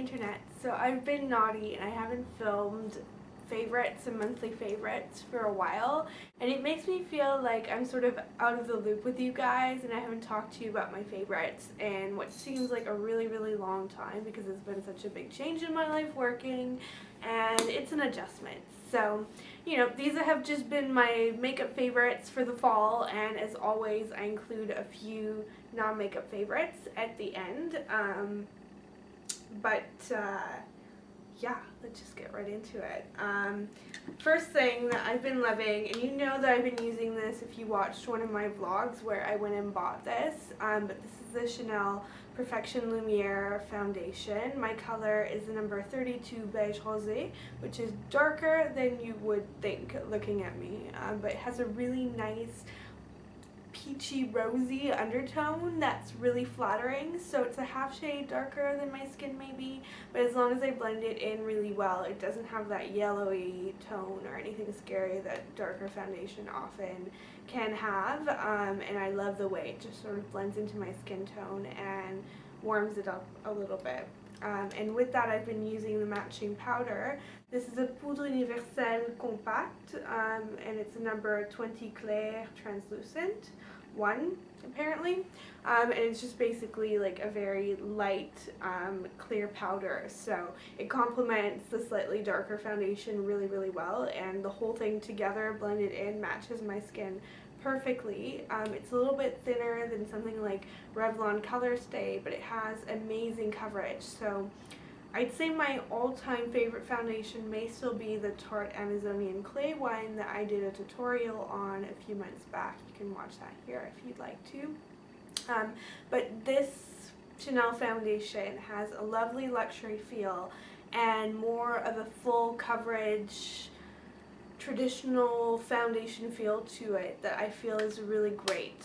internet. So I've been naughty and I haven't filmed favorites and monthly favorites for a while, and it makes me feel like I'm sort of out of the loop with you guys and I haven't talked to you about my favorites in what seems like a really long time because it's been such a big change in my life working, and it's an adjustment. So, you know, these have just been my makeup favorites for the fall, and as always I include a few non-makeup favorites at the end. Yeah, let's just get right into it. First thing that I've been loving, and you know that I've been using this if you watched one of my vlogs where I went and bought this, but this is the Chanel Perfection Lumiere foundation. My color is the number 32 Beige Rosé, which is darker than you would think looking at me, but it has a really nice peachy rosy undertone that's really flattering. So it's a half shade darker than my skin maybe, but as long as I blend it in really well, it doesn't have that yellowy tone or anything scary that darker foundation often can have, and I love the way it just sort of blends into my skin tone and warms it up a little bit. And with that, I've been using the matching powder. This is a Poudre Universelle Compact, and it's a number 20 Clair Translucent 1, apparently. And it's just basically like a very light, clear powder. So it complements the slightly darker foundation really well, and the whole thing together, blended in, matches my skin perfectly. It's a little bit thinner than something like Revlon Color Stay, but it has amazing coverage. So I'd say my all-time favorite foundation may still be the Tarte Amazonian Clay one that I did a tutorial on a few months back. You can watch that here if you'd like to. But this Chanel foundation has a lovely luxury feel and more of a full coverage traditional foundation feel to it that I feel is really great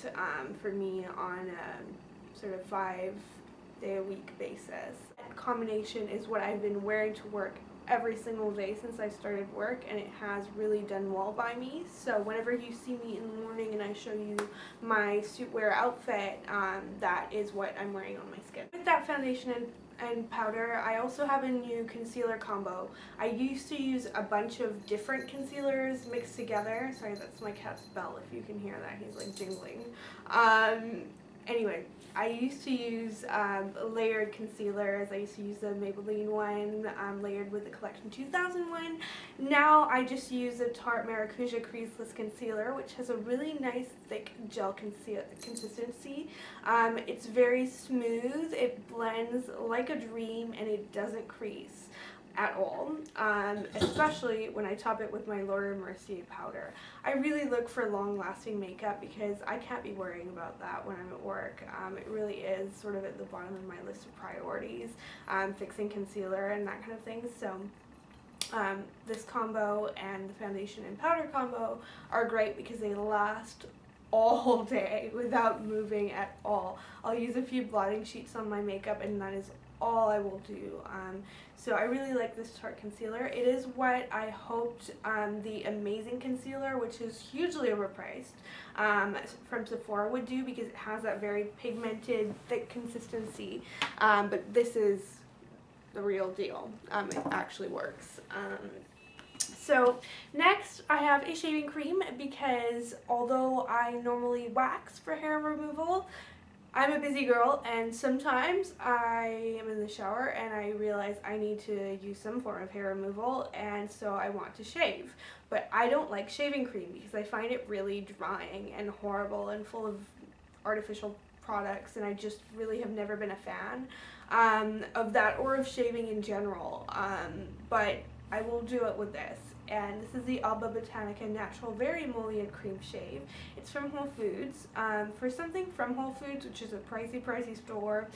for me on a sort of 5-day-a-week basis. That combination is what I've been wearing to work every single day since I started work, and it has really done well by me. So whenever you see me in the morning and I show you my suit wear outfit, that is what I'm wearing on my skin. With that foundation and powder, I also have a new concealer combo. I used to use a bunch of different concealers mixed together. Sorry, that's my cat's bell if you can hear that. He's like jingling. Anyway, I used to use layered concealers. I used to use the Maybelline one layered with the Collection 2000 one. Now I just use the Tarte Maracuja Creaseless Concealer, which has a really nice thick gel consistency. It's very smooth, it blends like a dream, and it doesn't crease at all, especially when I top it with my Laura Mercier powder. I really look for long-lasting makeup because I can't be worrying about that when I'm at work. It really is sort of at the bottom of my list of priorities, fixing concealer and that kind of thing. So this combo and the foundation and powder combo are great because they last all day without moving at all. I'll use a few blotting sheets on my makeup and that is all I will do. So I really like this Tarte concealer. It is what I hoped the Amazing Concealer, which is hugely overpriced, from Sephora would do, because it has that very pigmented, thick consistency. But this is the real deal. It actually works. So next I have a shaving cream, because although I normally wax for hair removal, I'm a busy girl and sometimes I am in the shower and I realize I need to use some form of hair removal, and so I want to shave. But I don't like shaving cream because I find it really drying and horrible and full of artificial products, and I just really have never been a fan of that or of shaving in general. But I will do it with this. And this is the Alba Botanica Natural Very Emollient Cream Shave. It's from Whole Foods. For something from Whole Foods, which is a pricey store,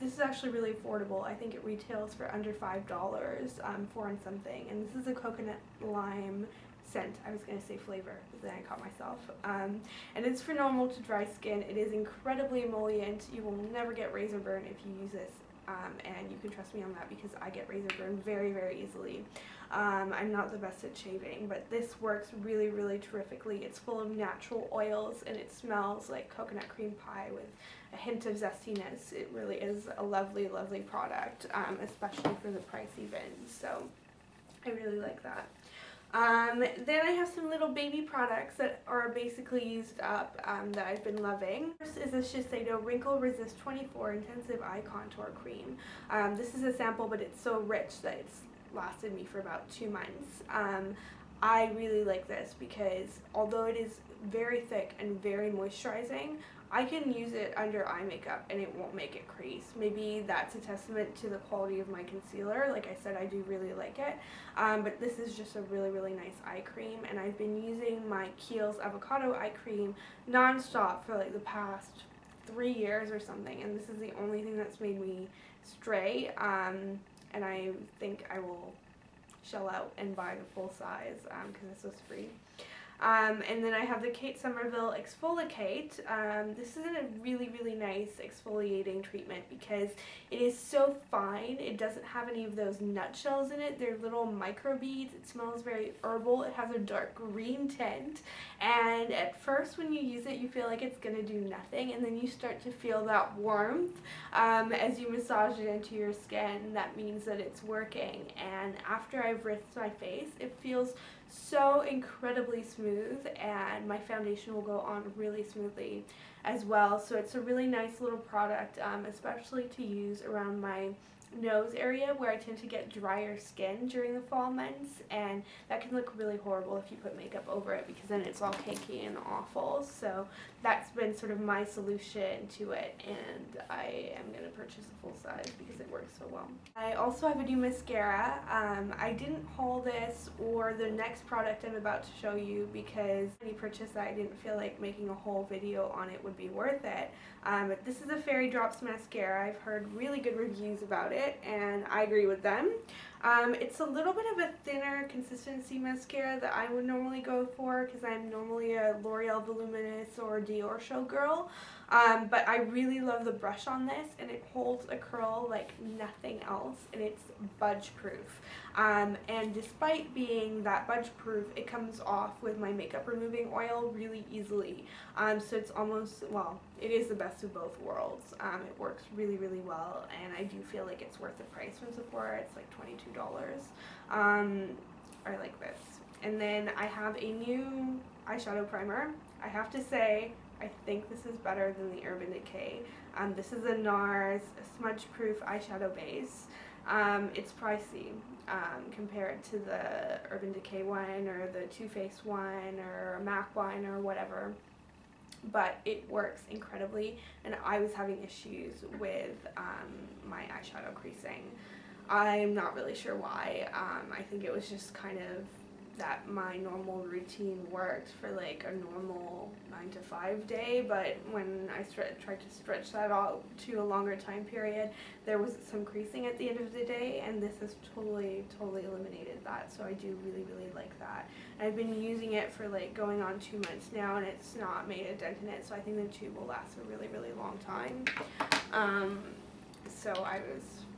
this is actually really affordable. I think it retails for under $5, 4 and something. And this is a coconut lime scent. I was going to say flavor, but then I caught myself. And it's for normal to dry skin. It is incredibly emollient. You will never get razor burn if you use this and you can trust me on that because I get razor burn very, very easily. I'm not the best at shaving, but this works really, really terrifically. It's full of natural oils and it smells like coconut cream pie with a hint of zestiness. It really is a lovely, lovely product, especially for the price even. So I really like that. Then I have some little baby products that are basically used up that I've been loving. First is a Shiseido Wrinkle Resist 24 Intensive Eye Contour Cream. This is a sample, but it's so rich that it's lasted me for about 2 months. I really like this because although it is very thick and very moisturizing, I can use it under eye makeup and it won't make it crease. Maybe that's a testament to the quality of my concealer. Like I said, I do really like it. But this is just a really, really nice eye cream, and I've been using my Kiehl's Avocado Eye Cream non-stop for like the past 3 years or something, and this is the only thing that's made me stray, and I think I will shell out and buy the full size because this was free. And then I have the Kate Somerville Exfoliate. This is a really, really nice exfoliating treatment because it is so fine. It doesn't have any of those nutshells in it. They're little micro beads. It smells very herbal. It has a dark green tint. And at first when you use it, you feel like it's going to do nothing. And then you start to feel that warmth as you massage it into your skin. That means that it's working. And after I've rinsed my face, it feels so incredibly smooth, and my foundation will go on really smoothly as well. So it's a really nice little product, especially to use around my nose area where I tend to get drier skin during the fall months, and that can look really horrible if you put makeup over it because then it's all cakey and awful. So that's been sort of my solution to it, and I am going to purchase a full size because it works so well. I also have a new mascara. I didn't haul this or the next product I'm about to show you because when you purchase that, I didn't feel like making a whole video on it would be worth it. But this is a Fairy Drops mascara. I've heard really good reviews about it, and I agree with them. It's a little bit of a thinner consistency mascara that I would normally go for because I'm normally a L'Oreal Voluminous or Dior showgirl. But I really love the brush on this, and it holds a curl like nothing else, and it's budge proof. And despite being that budge proof, it comes off with my makeup removing oil really easily. So it's almost, well, it is the best of both worlds. It works really, really well, and I do feel like it's worth the price from Sephora. It's like $22. I like this. And then I have a new eyeshadow primer. I have to say, I think this is better than the Urban Decay. This is a NARS smudge proof eyeshadow base. It's pricey compared to the Urban Decay one or the Too Faced one or a MAC one or whatever, but it works incredibly, and I was having issues with my eyeshadow creasing. I'm not really sure why. I think it was just kind of that my normal routine worked for like a normal 9 to 5 day, but when I tried to stretch that out to a longer time period, there was some creasing at the end of the day, and this has totally eliminated that. So I do really like that. And I've been using it for like going on 2 months now, and it's not made a dent in it, so I think the tube will last a really long time. So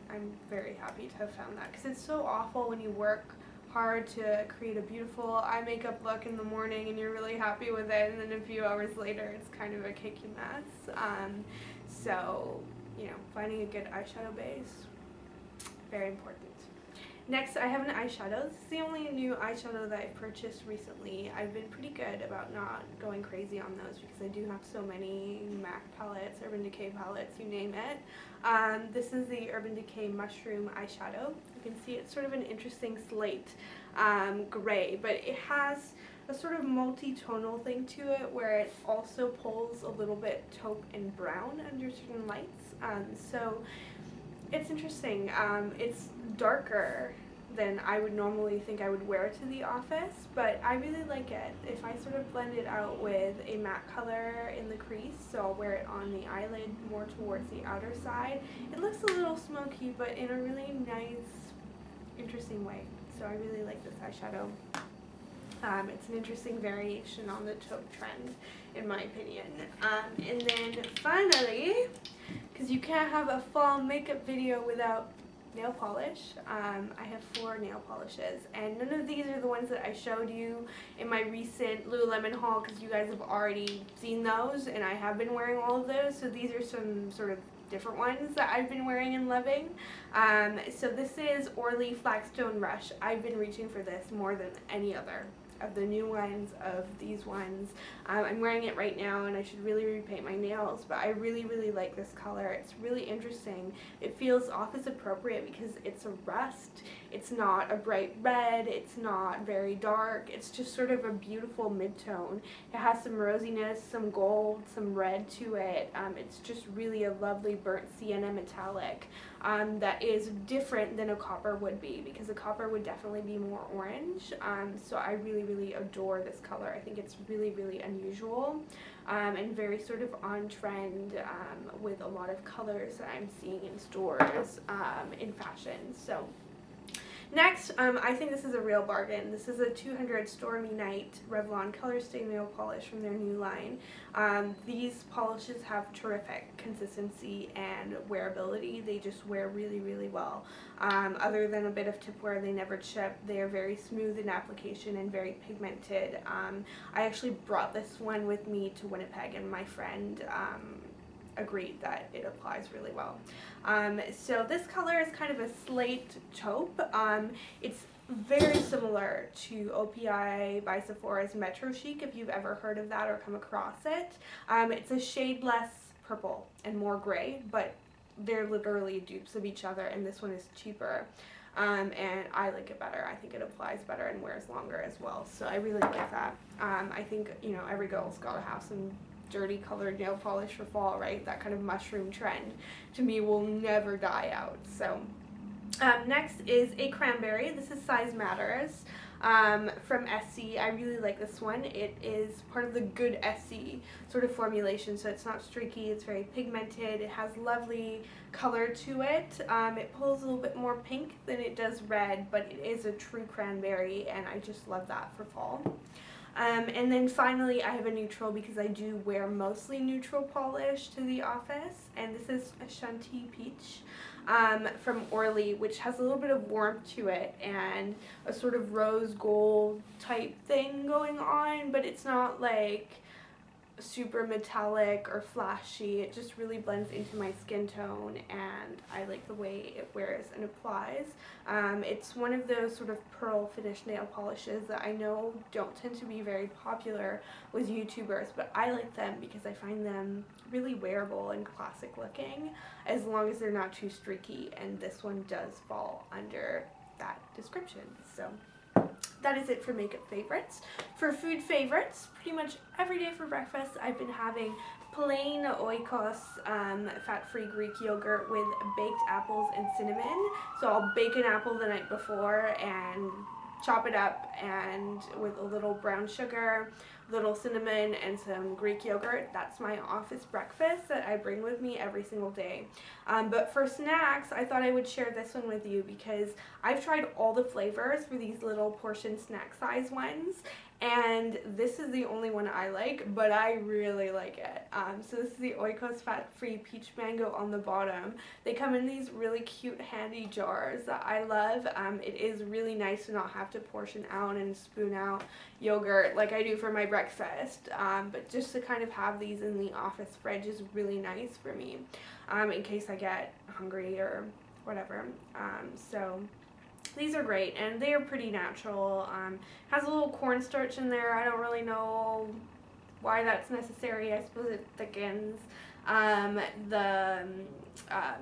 I'm very happy to have found that because it's so awful when you work hard to create a beautiful eye makeup look in the morning and you're really happy with it, and then a few hours later it's kind of a cakey mess. So, you know, finding a good eyeshadow base, very important. Next, I have an eyeshadow. This is the only new eyeshadow that I've purchased recently. I've been pretty good about not going crazy on those because I do have so many MAC palettes, Urban Decay palettes, you name it. This is the Urban Decay Mushroom eyeshadow. You can see it's sort of an interesting slate gray, but it has a sort of multi-tonal thing to it where it also pulls a little bit taupe and brown under certain lights. So it's interesting. It's darker than I would normally think I would wear to the office, but I really like it. If I sort of blend it out with a matte color in the crease, so I'll wear it on the eyelid more towards the outer side, it looks a little smoky, but in a really nice, interesting way. So I really like this eyeshadow. It's an interesting variation on the taupe trend, in my opinion. And then finally, because you can't have a fall makeup video without nail polish. I have 4 nail polishes, and none of these are the ones that I showed you in my recent Lululemon haul, because you guys have already seen those and I have been wearing all of those. So these are some sort of different ones that I've been wearing and loving. So this is Orly Flagstone Rush. I've been reaching for this more than any other of the new ones, of these ones. I'm wearing it right now and I should really repaint my nails, but I really like this color. It's really interesting. It feels office appropriate because it's a rust. It's not a bright red, it's not very dark, it's just sort of a beautiful mid-tone. It has some rosiness, some gold, some red to it. It's just really a lovely burnt sienna metallic that is different than a copper would be, because a copper would definitely be more orange. So I really adore this color. I think it's really unusual and very sort of on trend with a lot of colors that I'm seeing in stores in fashion. So next, I think this is a real bargain. This is a 200 Stormy Night Revlon Color Stay Nail Polish from their new line. These polishes have terrific consistency and wearability. They just wear really well. Other than a bit of tip wear, they never chip. They are very smooth in application and very pigmented. I actually brought this one with me to Winnipeg, and my friend agreed that it applies really well. So this color is kind of a slate taupe. It's very similar to OPI by Sephora's Metro Chic, if you've ever heard of that or come across it. It's a shade less purple and more gray, but they're literally dupes of each other, and this one is cheaper. And I like it better. I think it applies better and wears longer as well, so I really like that. I think, you know, every girl's gotta have some dirty colored nail polish for fall, right? That kind of mushroom trend to me will never die out. So next is a cranberry. This is Size Matters from Essie. I really like this one. It is part of the good Essie sort of formulation, so it's not streaky, it's very pigmented, it has lovely color to it. It pulls a little bit more pink than it does red, but it is a true cranberry, and I just love that for fall. And then finally, I have a neutral, because I do wear mostly neutral polish to the office, and this is a Shanti Peach from Orly, which has a little bit of warmth to it and a sort of rose gold type thing going on, but it's not like super metallic or flashy. It just really blends into my skin tone, and I like the way it wears and applies. It's one of those sort of pearl finish nail polishes that I know don't tend to be very popular with YouTubers, but I like them because I find them really wearable and classic looking, as long as they're not too streaky, and this one does fall under that description. So that is it for makeup favorites. For food favorites, pretty much every day for breakfast I've been having plain Oikos fat-free Greek yogurt with baked apples and cinnamon. So I'll bake an apple the night before and chop it up, and with a little brown sugar, little cinnamon, and some Greek yogurt. That's my office breakfast that I bring with me every single day. But for snacks, I thought I would share this one with you because I've tried all the flavors for these little portion snack size ones, and this is the only one I like, but I really like it. So this is the Oikos fat-free peach mango on the bottom. They come in these really cute handy jars that I love. It is really nice to not have to portion out and spoon out yogurt like I do for my breakfast, but just to kind of have these in the office fridge is really nice for me, in case I get hungry or whatever. So these are great, and they are pretty natural. Has a little cornstarch in there. I don't really know why that's necessary. I suppose it thickens the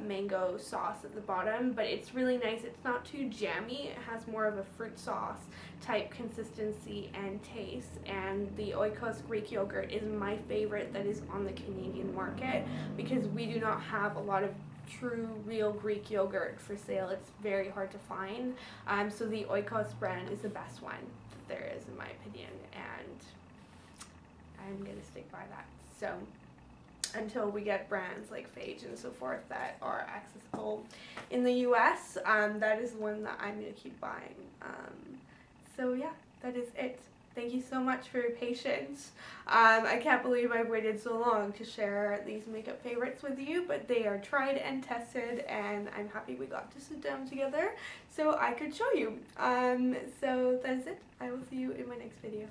mango sauce at the bottom, but it's really nice. It's not too jammy. It has more of a fruit sauce type consistency and taste, and the Oikos Greek yogurt is my favorite that is on the Canadian market, because we do not have a lot of true real Greek yogurt for sale. It's very hard to find, so the Oikos brand is the best one that there is, in my opinion, and I'm gonna stick by that. So until we get brands like Phage and so forth that are accessible in the US, that is one that I'm gonna keep buying. So yeah, that is it. Thank you so much for your patience. I can't believe I've waited so long to share these makeup favorites with you, but they are tried and tested, and I'm happy we got to sit down together so I could show you. So that's it. I will see you in my next video.